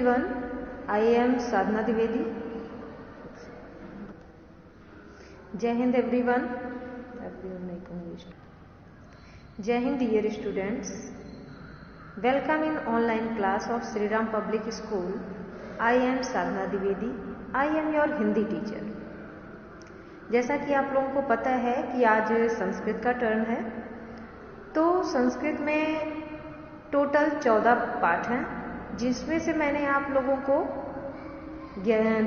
everyone. I am Sadhana Dwivedi. Jai Hind everyone. Jai Hind dear students. Welcome in online class of Sri Ram Public School. I am Sadhana Dwivedi. I am your Hindi teacher. जैसा कि आप लोगों को पता है कि आज संस्कृत का टर्न है, तो संस्कृत में टोटल 14 पाठ हैं, जिसमें से मैंने आप लोगों को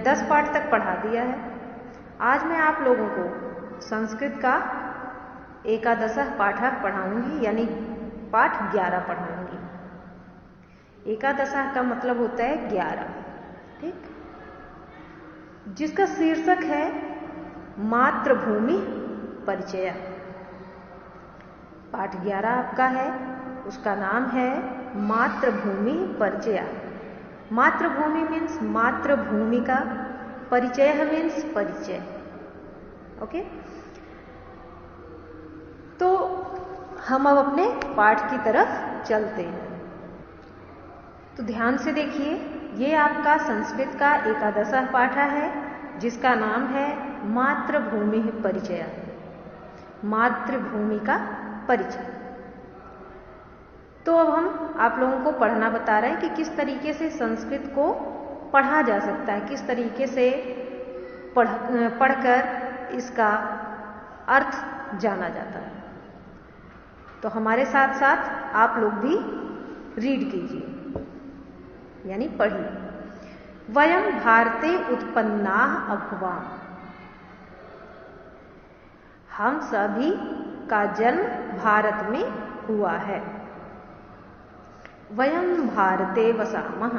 10 पाठ तक पढ़ा दिया है। आज मैं आप लोगों को संस्कृत का एकादशः पाठः पढ़ाऊंगी, यानी पाठ 11 पढ़ाऊंगी। एकादशः का मतलब होता है 11, ठीक, जिसका शीर्षक है मातृभूमि परिचय। पाठ 11 आपका है, उसका नाम है मातृभूमि परिचय। मातृभूमि मीन्स मातृभूमि का, परिचय मीन्स परिचय। ओके, तो हम अब अपने पाठ की तरफ चलते हैं। तो ध्यान से देखिए, ये आपका संस्कृत का एकादशः पाठ है, जिसका नाम है मातृभूमि परिचय। मातृभूमि का परिचय। तो अब हम आप लोगों को पढ़ना बता रहे हैं कि किस तरीके से संस्कृत को पढ़ा जा सकता है, किस तरीके से पढ़कर इसका अर्थ जाना जाता है। तो हमारे साथ साथ आप लोग भी रीड कीजिए, यानी पढ़िए। वयम भारते उत्पन्नाः अभवाम। हम सभी का जन्म भारत में हुआ है। वयम भारते वसामः।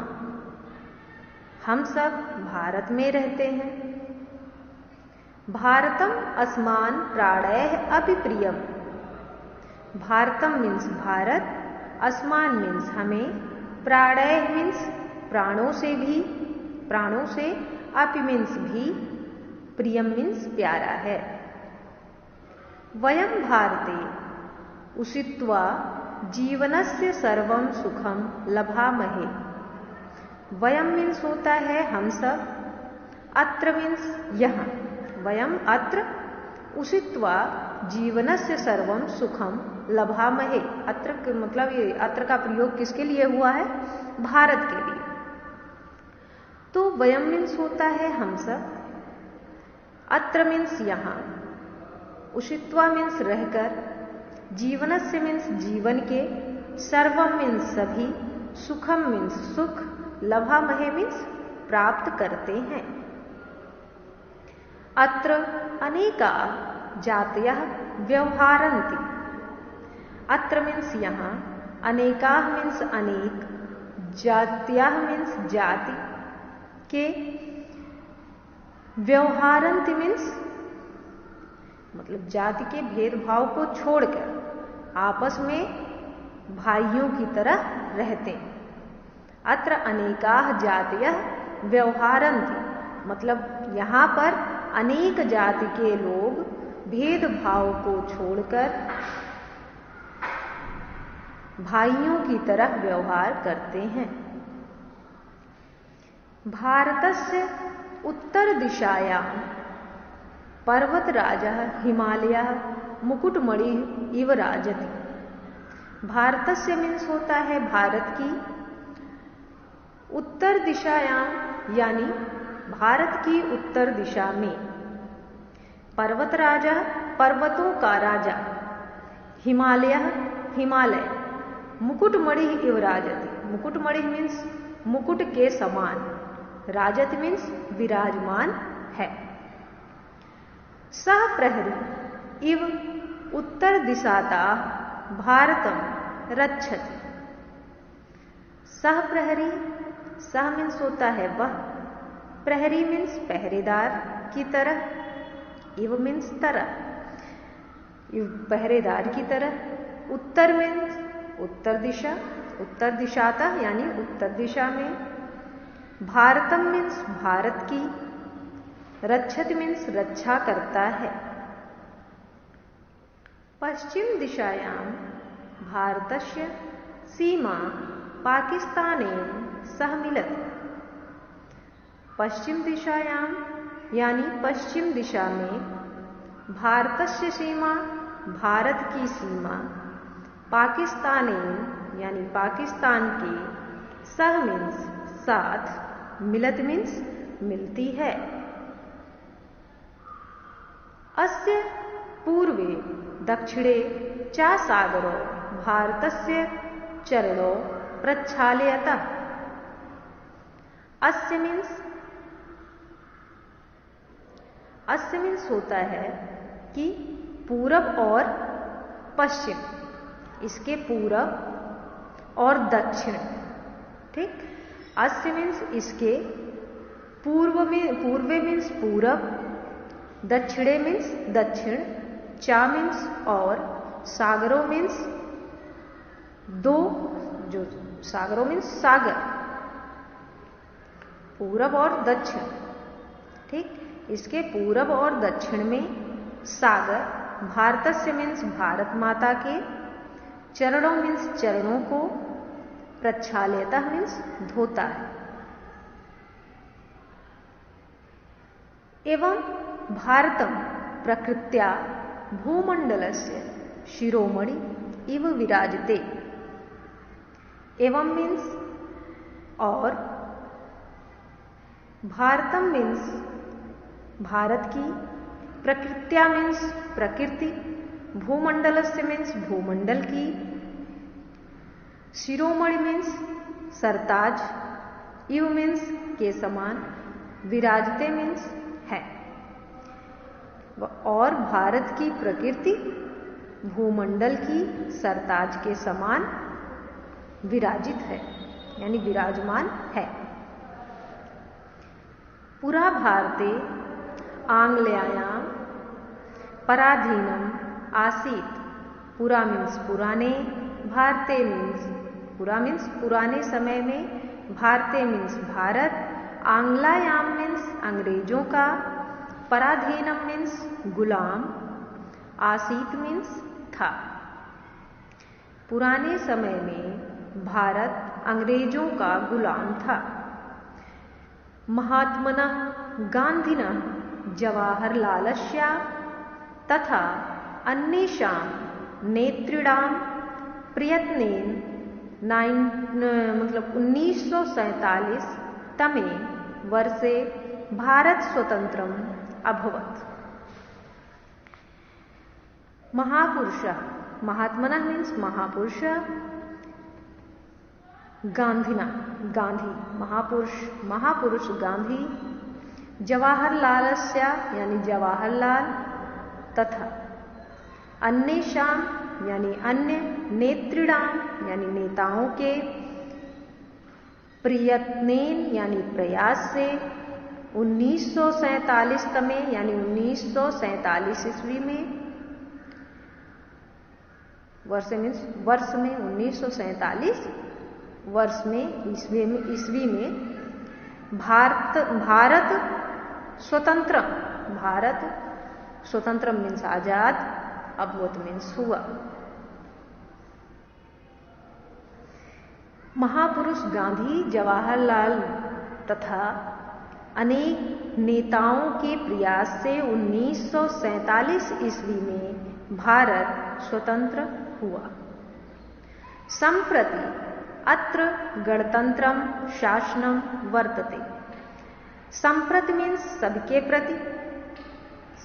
हम सब भारत में रहते हैं। भारतम अस्मान् प्राणैः अपि प्रियम। भारतम मीन्स भारत, अस्मान मीन्स हमें, प्राणैः मीन्स प्राणों से भी, प्राणों से, अपि मीन्स भी, प्रियम मीन्स प्यारा है। वयम भारते उषित्वा जीवनस्य सर्वं सुखम लभामहे। वयम मीन्स होता है हम सब, अत्र मीन्स यहाँ, वयम अत्र, उषित्वा जीवनस्य सर्वं सुखम लभामहे। अत्र मतलब ये अत्र का प्रयोग किसके लिए हुआ है? भारत के लिए। तो वयम मीन्स होता है हम सब, अत्र मीन्स यहाँ, उषित्वा मीन्स रहकर, जीवनस्य मीन्स जीवन के, सर्वम मीन्स सभी, सुखम मीन्स सुख, लभामहे मीन्स प्राप्त करते हैं। अत्र अनेका जातयः व्यवहारन्ति। अत्र मीन्स यहाँ, अनेका मीन्स अनेक, जातयः मीन्स जाति के, व्यवहारन्ति मीन्स मतलब जाति के भेदभाव को छोड़कर आपस में भाइयों की तरह रहते हैं। अत्र अनेकाः जातयः व्यवहारन्ति, मतलब यहाँ पर अनेक जाति के लोग भेदभाव को छोड़कर भाइयों की तरह व्यवहार करते हैं। भारतस्य उत्तर दिशायां पर्वतराजः हिमालयः मुकुटमणिः इव राजति। भारतस्य मीन्स होता है भारत की, उत्तर दिशायां यानी भारत की उत्तर दिशा में, पर्वतराजा पर्वतों का राजा, हिमालयः हिमालय, मुकुटमणिः इव राजति। मुकुटमणिः मीन्स मुकुट के समान, राजति मीन्स विराजमान है। सह प्रहरी इव उत्तर दिशातः भारतम रक्षति। सह प्रहरी, सह मीन्स होता है वह, प्रहरी मीन्स पहरेदार की तरह, इव मीन्स तरह, पहरेदार की तरह, उत्तर मीन्स उत्तर दिशा, उत्तर दिशातः यानी उत्तर दिशा में, भारतम मीन्स भारत की, रक्षति मीन्स रक्षा करता है। पश्चिम दिशायां भारतस्य सीमा पाकिस्तानेन सह मिलत। पश्चिम दिशायां यानी पश्चिम दिशा में भारतस्य सीमा, भारत की सीमा, पाकिस्तानेन यानी पाकिस्तान के, सह मीन्स साथ, मिलत मीन्स मिलती है। अस्य पूर्वे दक्षिणे च सागरो भारतस्य चरणो प्रक्षालयतः। अस्य मीन्स होता है कि पूरब और पश्चिम, इसके पूरब और दक्षिण, ठीक। अस्य मीन्स इसके पूर्वे मीन्स पूरब, दक्षिणे मीन्स दक्षिण, चा मीन्स और, सागरों मीन्स दो, जो सागरों मीन्स सागर, पूरब और दक्षिण, ठीक। इसके पूरब और दक्षिण में सागर, भारतस्य मीन्स भारत माता के, चरणों मीन्स चरणों को, प्रक्षालयतः मीन्स धोता है। एवं भारतम प्रकृत्या भूमंडलस्य शिरोमणि इव विराजते। एवं मीन्स और, भारतम मीन्स भारत की, प्रकृत्या मीन्स प्रकृति, भूमंडलस्य मीन्स भूमंडल की, शिरोमणि मीन्स सरताज, इव मीन्स के समान, विराजते मीन्स है। और भारत की प्रकृति भूमंडल की सरताज के समान विराजित है, यानी विराजमान है। पुरा भारते आंग्ल्यायां पराधीनम आसीत। पुरा मीन्स पुराने, भारते मीन्स पुरा मीन्स पुराने समय में, भारते मीन्स भारत, आंग्लायाम मीन्स अंग्रेजों का, पराधीनम मीन्स गुलाम, आसीत मीन्स था। पुराने समय में भारत अंग्रेजों का गुलाम था। महात्मना गांधिना जवाहरलालस्य तथा अन्येषां नेतॄणां प्रयत्नेन 1947 तमे वर्षे भारत स्वतंत्रम् अभवत्। महापुरुषः, महात्मना मीन्स महापुरुष, गांधीना गांधी, महापुरुष गांधी, जवाहरलालस्य यानी जवाहरलाल, तथा अन्येषां यानी अन्य, नेतॄणां यानी नेताओं के, प्रयत्नेन यानी प्रयास से, 1947 तमे यानी 1947 ईस्वी में, वर्ष में 1947 वर्ष में, ईस्वी में भारत स्वतंत्र मीन्स आजाद, अभवत मीन्स हुआ। महापुरुष गांधी, जवाहरलाल तथा अनेक नेताओं के प्रयास से 1947 ईस्वी में भारत स्वतंत्र हुआ। संप्रति अत्र गणतंत्रम शासनम वर्तते। संप्रति मीन्स सबके प्रति,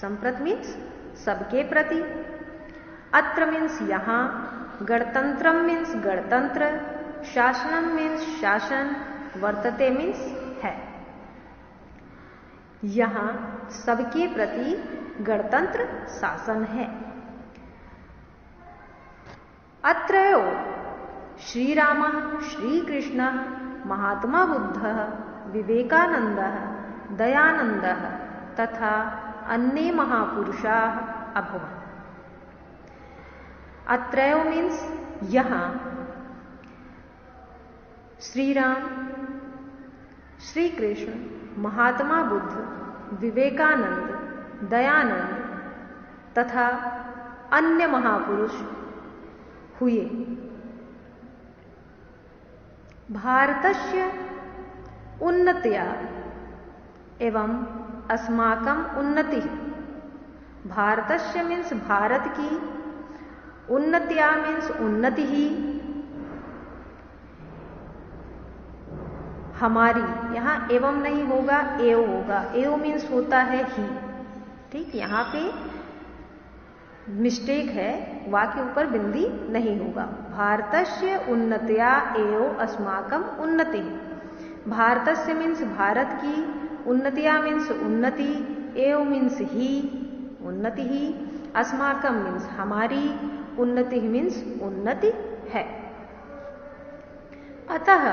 संप्रति मीन्स सबके प्रति, अत्र मीन्स यहाँ, गणतंत्रम मीन्स गणतंत्र, शासनम मीन्स शासन, वर्तते मीन्स है। यहाँ सबके प्रति गणतंत्र शासन है। अत्रयो श्रीरामः, श्रीकृष्णः, महात्मा बुद्धः, विवेकानन्दः, दयानन्दः तथा अन्ये महापुरुषाः अभवन्। अत्रयो मीन्स यहाँ, श्री राम, श्री कृष्ण, महात्मा बुद्ध, विवेकानंद, दयानंद तथा अन्य महापुरुष हुए। भारतस्य उन्नत्या एवं अस्माकं उन्नति। भारतस्य मीन्स भारत की, उन्नत्या मीन्स उन्नति ही, हमारी, यहां एवं नहीं होगा एव होगा, एव मीन्स होता है ही। ठीक, यहां पे मिस्टेक है, वा के ऊपर बिंदी नहीं होगा। भारतस्य उन्नत्या एव अस्माकं उन्नति। भारतस्य मीन्स भारत की, उन्नत्या मीन्स उन्नति, एव मीन्स ही, उन्नति ही, अस्माकं मीन्स हमारी, उन्नति मीन्स उन्नति है। अतः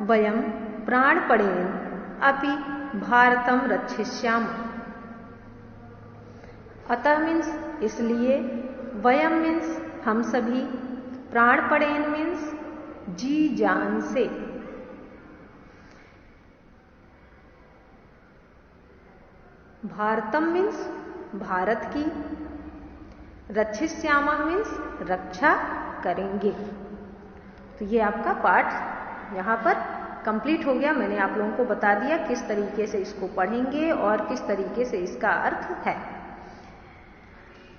वयं प्राणपणेन अपि भारतं रक्षिष्यामः। अतः मीन्स इसलिए, वयम मीन्स हम सभी, प्राणपणेन मीन्स जी जान से, भारतम मीन्स भारत की, रक्षिष्यामः मीन्स रक्षा करेंगे। तो ये आपका पाठ यहाँ पर कंप्लीट हो गया। मैंने आप लोगों को बता दिया किस तरीके से इसको पढ़ेंगे और किस तरीके से इसका अर्थ है।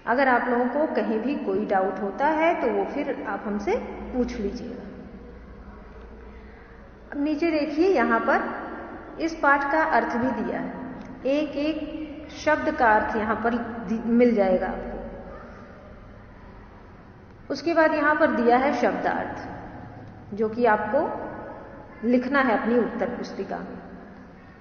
अगर आप लोगों को कहीं भी कोई डाउट होता है तो वो फिर आप हमसे पूछ लीजिएगा। अब नीचे देखिए, यहाँ पर इस पाठ का अर्थ भी दिया है, एक एक शब्द का अर्थ यहाँ पर मिल जाएगा आपको। उसके बाद यहाँ पर दिया है शब्दार्थ, जो कि आपको लिखना है अपनी उत्तर पुस्तिका में।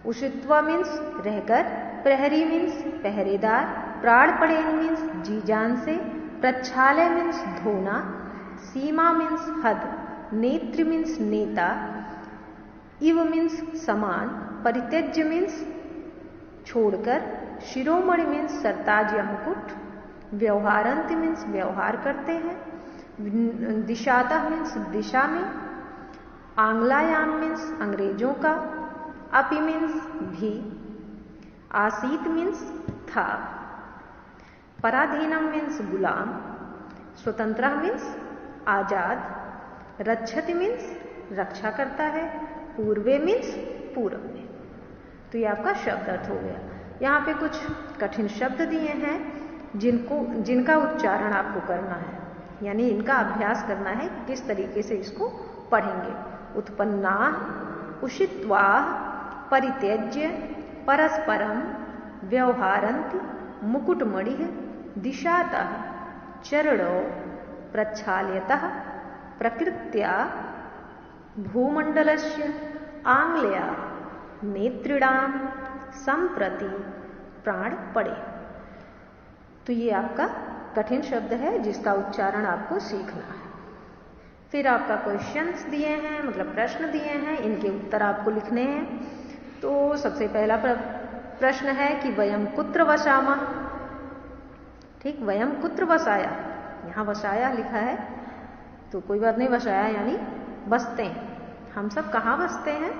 उषित्वा मीन्स रहकर, प्रहरी मीन्स पहरेदार, प्राणपणेन मीन्स जी जान से, प्रच्छालय मीन्स धोना, सीमा मीन्स हद, नेत्र मीन्स नेता, इव मीन्स समान, परित्यज्य मीन्स छोड़कर, शिरोमणि मीन्स सरताज या मुकुट, व्यवहारंत मीन्स व्यवहार करते हैं, दिशातः मीन्स दिशा में, आंग्लायाम मीन्स अंग्रेजों का, अपि मीन्स भी, आसीत मीन्स था, पराधीनम मीन्स गुलाम, स्वतंत्र मीन्स आजाद, रक्षति मीन्स रक्षा करता है, पूर्वे मीन्स पूर्व में। तो ये आपका शब्द अर्थ हो गया। यहाँ पे कुछ कठिन शब्द दिए हैं जिनका उच्चारण आपको करना है, यानी इनका अभ्यास करना है कि किस तरीके से इसको पढ़ेंगे। उत्पन्ना, उषित्वा, परित्यज्य, परस्परम, व्यवहारन्ति, मुकुटमणि, दिशातः, चरणो, प्रच्छाल्यतः, प्रकृत्या, भूमंडलस्य, आंग्लया, नेत्रिणाम, संप्रति, प्राण पड़े। तो ये आपका कठिन शब्द है जिसका उच्चारण आपको सीखना है। फिर आपका क्वेश्चंस दिए हैं, मतलब प्रश्न दिए हैं, इनके उत्तर आपको लिखने हैं। तो सबसे पहला प्रश्न है कि वयम कुत्र वसामः। ठीक, वयम कुत्र वसाया, यहाँ वसाया लिखा है तो कोई बात नहीं, वसाया यानी बसते हैं। हम सब कहाँ बसते हैं?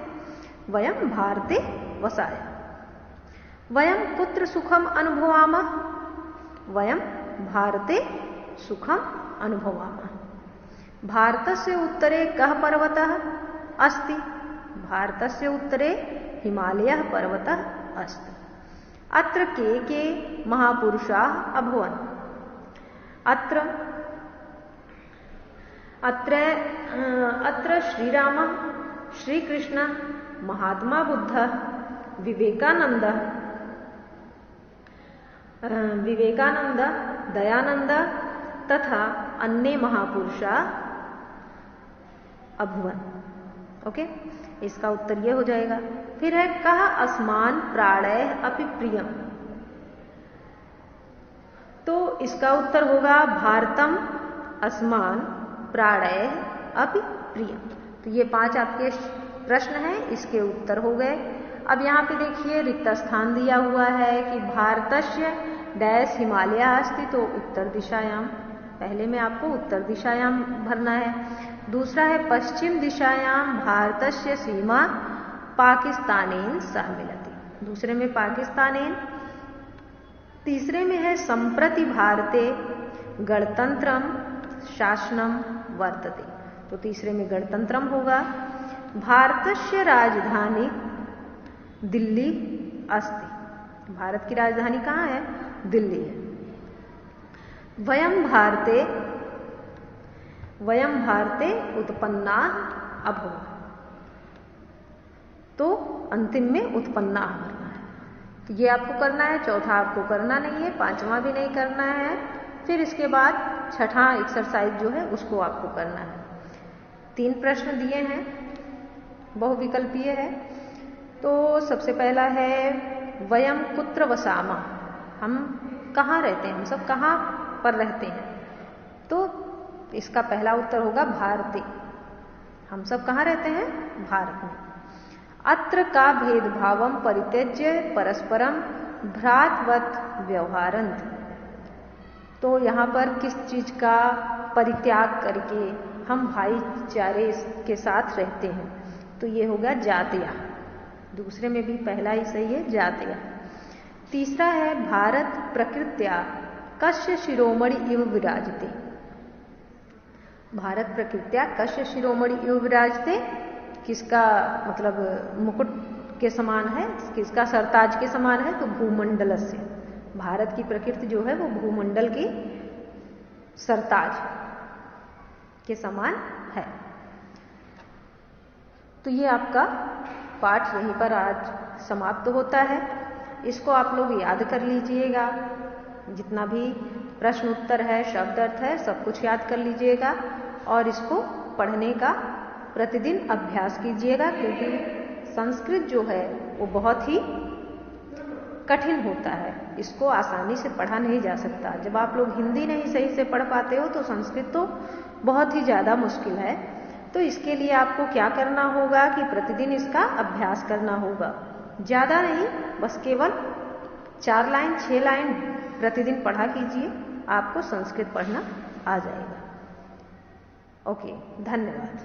वयम भारते वसाया। वयम कुत्र सुखम अनुभवामः। वयम भारते सुखम अनुभवामः। भारतस्य उत्तरे कः पर्वतः अस्ति? भारतस्य उत्तरे हिमालयः पर्वतः अस्ति। अत्र के महापुरुषाः अभवन्? अत्र श्रीरामः, श्रीकृष्णः, महात्मा बुद्धः, विवेकानंदः, दयानंद तथा अन्य महापुरुषाः अभवन्। ओके, इसका उत्तर यह हो जाएगा। फिर है कः अस्मान् प्राणैः अपि प्रियम्। तो इसका उत्तर होगा भारतम अस्मान् प्राणैः अपि प्रियम्। तो ये 5 आपके प्रश्न हैं, इसके उत्तर हो गए। अब यहाँ पे देखिए रिक्त स्थान दिया हुआ है कि भारतस्य डैश हिमालय अस्ति, तो उत्तर दिशायाम। पहले में आपको उत्तर दिशायाम भरना है। दूसरा है पश्चिम दिशायाम भारतस्य सीमा पाकिस्तानेन सह मिलति। दूसरे में पाकिस्तानेन। तीसरे में है संप्रति भारते गणतंत्रम शासनम वर्तते। तो तीसरे में गणतंत्रम होगा। भारतस्य राजधानी दिल्ली अस्ति। भारत की राजधानी कहाँ है? दिल्ली है। वयम भारते उत्पन्ना अभूव, तो अंतिम में उत्पन्ना करना है। तो ये आपको करना है, चौथा आपको करना नहीं है, पांचवा भी नहीं करना है। फिर इसके बाद छठा एक्सरसाइज जो है उसको आपको करना है। 3 प्रश्न दिए हैं, बहुविकल्पीय है। तो सबसे पहला है वयम कुत्र वसामः, हम कहाँ रहते हैं, हम सब कहाँ पर रहते हैं। तो इसका पहला उत्तर होगा भारते, हम सब कहाँ रहते हैं? भारत में। अत्र का भेदभावम परित्यज्य परस्परम भ्रातवत् व्यवहारंत, तो यहाँ पर किस चीज का परित्याग करके हम भाईचारे के साथ रहते हैं, तो ये होगा जातया। दूसरे में भी पहला ही सही है, जातया। तीसरा है भारत प्रकृत्या कस्य शिरोमणि इव विराजते। भारत प्रकृत्या कस्य शिरोमणि इव विराजते, किसका मतलब मुकुट के समान है, किसका सरताज के समान है, तो भूमंडल से। भारत की प्रकृति जो है वो भूमंडल की सरताज के समान है। तो ये आपका पाठ यहीं पर आज समाप्त होता है। इसको आप लोग याद कर लीजिएगा, जितना भी प्रश्न उत्तर है, शब्द अर्थ है, सब कुछ याद कर लीजिएगा और इसको पढ़ने का प्रतिदिन अभ्यास कीजिएगा, क्योंकि संस्कृत जो है वो बहुत ही कठिन होता है, इसको आसानी से पढ़ा नहीं जा सकता। जब आप लोग हिंदी नहीं सही से पढ़ पाते हो तो संस्कृत तो बहुत ही ज़्यादा मुश्किल है। तो इसके लिए आपको क्या करना होगा कि प्रतिदिन इसका अभ्यास करना होगा, ज़्यादा नहीं, बस केवल 4 लाइन 6 लाइन प्रतिदिन पढ़ा कीजिए, आपको संस्कृत पढ़ना आ जाएगा। ओके, धन्यवाद।